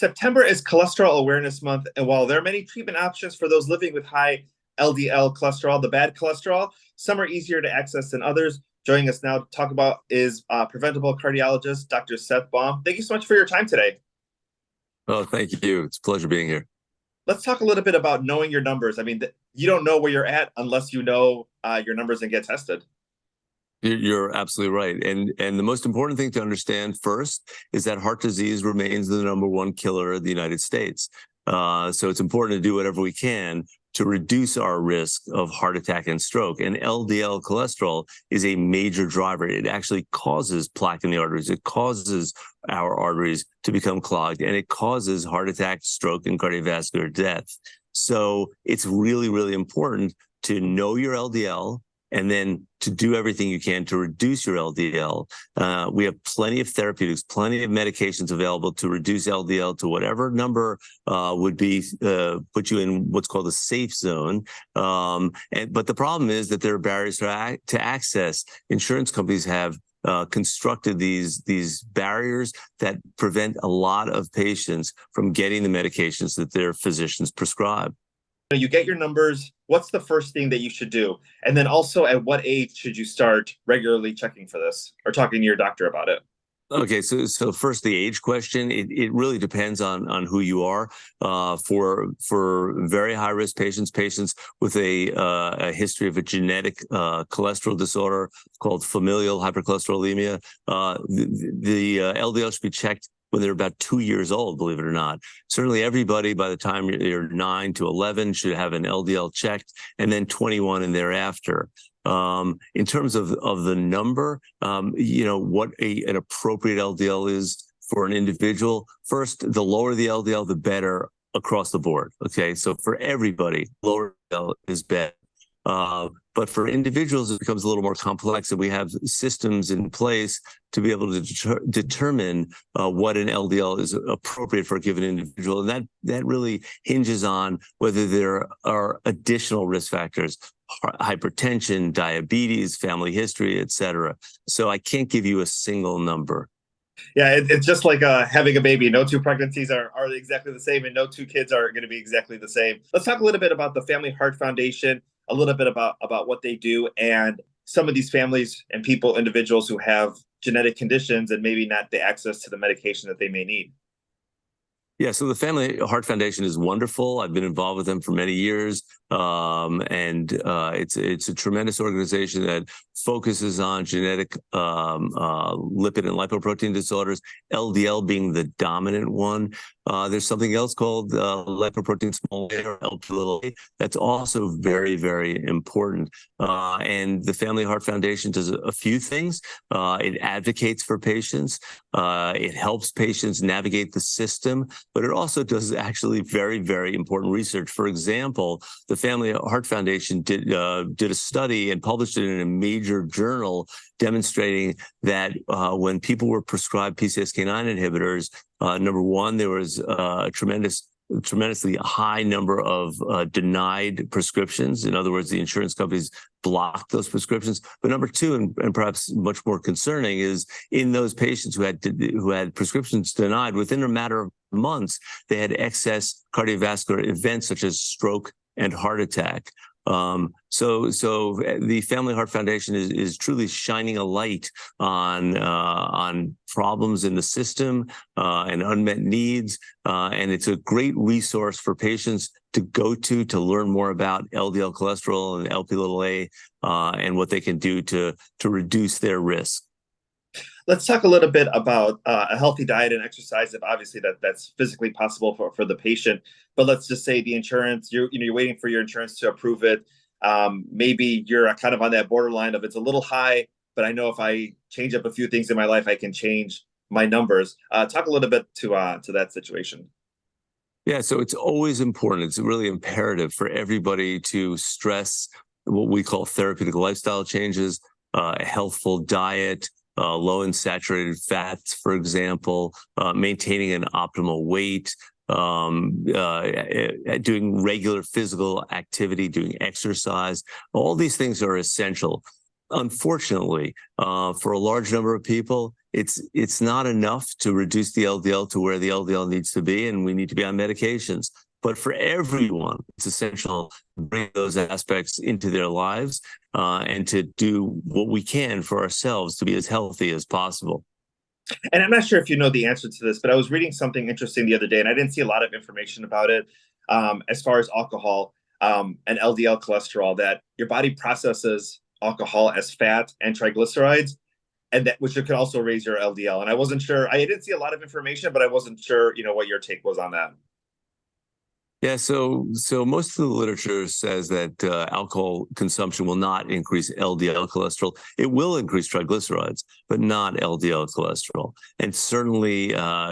September is Cholesterol Awareness Month, and while there are many treatment options for those living with high LDL cholesterol, the bad cholesterol, some are easier to access than others. Joining us now to talk about is preventable cardiologist, Dr. Seth Baum. Thank you so much for your time today. Oh, thank you. It's a pleasure being here. Let's talk a little bit about knowing your numbers. I mean, you don't know where you're at unless you know your numbers and get tested. You're absolutely right. And the most important thing to understand first is that heart disease remains the #1 killer of the United States. So it's important to do whatever we can to reduce our risk of heart attack and stroke. And LDL cholesterol is a major driver. It actually causes plaque in the arteries. It causes our arteries to become clogged, and it causes heart attack, stroke, and cardiovascular death. So it's really, really important to know your LDL, and then to do everything you can to reduce your LDL. We have plenty of therapeutics, plenty of medications available to reduce LDL to whatever number would be put you in what's called a safe zone. But the problem is that there are barriers to access. Insurance companies have constructed these barriers that prevent a lot of patients from getting the medications that their physicians prescribe. You get your numbers. What's the first thing that you should do? And then also, at what age should you start regularly checking for this or talking to your doctor about it? Okay, so first the age question. It really depends on who you are. For very high risk patients with a history of a genetic cholesterol disorder called familial hypercholesterolemia, the LDL should be checked when they're about 2 years old, believe it or not. Certainly everybody by the time you're 9 to 11 should have an LDL checked, and then 21 and thereafter. In terms of the number, what an appropriate LDL is for an individual. First, the lower the LDL, the better across the board. Okay, so for everybody, lower LDL is better. But for individuals, it becomes a little more complex, and we have systems in place to be able to determine what an LDL is appropriate for a given individual. And that really hinges on whether there are additional risk factors, hypertension, diabetes, family history, et cetera. So I can't give you a single number. Yeah, it's just like having a baby. No two pregnancies are exactly the same, and no two kids are going to be exactly the same. Let's talk a little bit about the Family Heart Foundation, a little bit about what they do, and some of these families and individuals who have genetic conditions and maybe not the access to the medication that they may need. Yeah, so the Family Heart Foundation is wonderful. I've been involved with them for many years, and it's a tremendous organization that focuses on genetic lipid and lipoprotein disorders, LDL being the dominant one. There's something else called lipoprotein small a, or Lp(a), that's also very, very important. And the Family Heart Foundation does a few things. It advocates for patients. It helps patients navigate the system, but it also does actually very, very important research. For example, the Family Heart Foundation did a study and published it in a major journal demonstrating that when people were prescribed PCSK9 inhibitors, number one, there was a tremendously high number of denied prescriptions. In other words, the insurance companies blocked those prescriptions. But number two, and perhaps much more concerning, is in those patients who had prescriptions denied, within a matter of months, they had excess cardiovascular events such as stroke and heart attack. So the Family Heart Foundation is truly shining a light on problems in the system and unmet needs, and it's a great resource for patients to go to learn more about LDL cholesterol and Lp(a) and what they can do to reduce their risk. Let's talk a little bit about a healthy diet and exercise, if obviously that's physically possible for the patient. But let's just say the insurance, you're waiting for your insurance to approve it. Maybe you're kind of on that borderline of it's a little high, but I know if I change up a few things in my life, I can change my numbers. Talk a little bit to that situation. Yeah, so it's always important. It's really imperative for everybody to stress what we call therapeutic lifestyle changes, a healthful diet, low in saturated fats, for example, maintaining an optimal weight, doing regular physical activity, doing exercise. All these things are essential. Unfortunately, for a large number of people, it's not enough to reduce the LDL to where the LDL needs to be, and we need to be on medications. But for everyone, it's essential to bring those aspects into their lives and to do what we can for ourselves to be as healthy as possible. And I'm not sure if you know the answer to this, but I was reading something interesting the other day, and I didn't see a lot of information about it as far as alcohol and LDL cholesterol, that your body processes alcohol as fat and triglycerides, and that which could also raise your LDL. And I wasn't sure. I didn't see a lot of information, but I wasn't sure, what your take was on that. Yeah, so most of the literature says that alcohol consumption will not increase LDL cholesterol. It will increase triglycerides, but not LDL cholesterol. And certainly,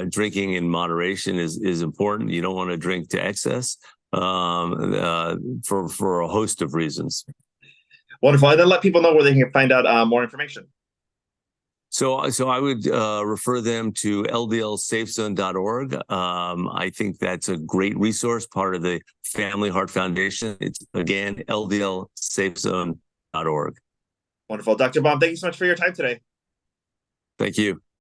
drinking in moderation is important. You don't want to drink to excess for a host of reasons. Wonderful. And then let people know where they can find out more information. So I would refer them to ldlsafezone.org. I think that's a great resource, part of the Family Heart Foundation. It's, again, ldlsafezone.org. Wonderful. Dr. Baum, thank you so much for your time today. Thank you.